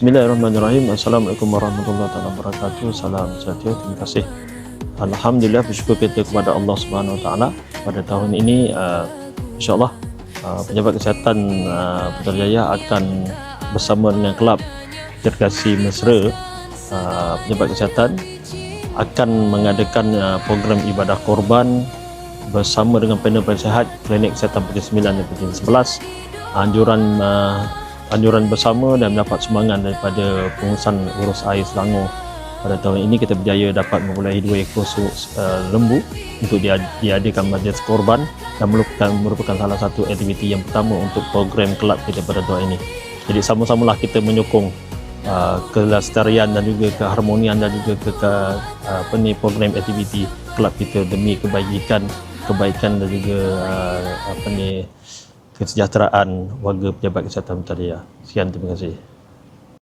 Bismillahirrahmanirrahim. Assalamualaikum warahmatullahi wabarakatuh. Salam sejahtera. Terima kasih. Alhamdulillah, bersyukur kita kepada Allah Subhanahu Wa Taala pada tahun ini. InsyaAllah Pejabat Kesihatan Putrajaya akan bersama dengan Kelab Irigasi Mesra. Pejabat Kesihatan akan mengadakan program ibadah korban bersama dengan panel penasihat Klinik Kesihatan Puteri 9 dan Puteri 11. Anjuran bersama dan mendapat sumbangan daripada pengurusan urus air Selangor. Pada tahun ini kita berjaya dapat memulai 2 ekor lembu untuk diadakan majlis korban dan merupakan salah satu aktiviti yang pertama untuk program kelab kita pada tahun ini. Jadi sama-samalah kita menyokong kelestarian dan juga keharmonian dan juga program aktiviti kelab kita demi kebaikan dan juga kesejahteraan warga Pejabat Kesihatan Putrajaya. Sekian, terima kasih.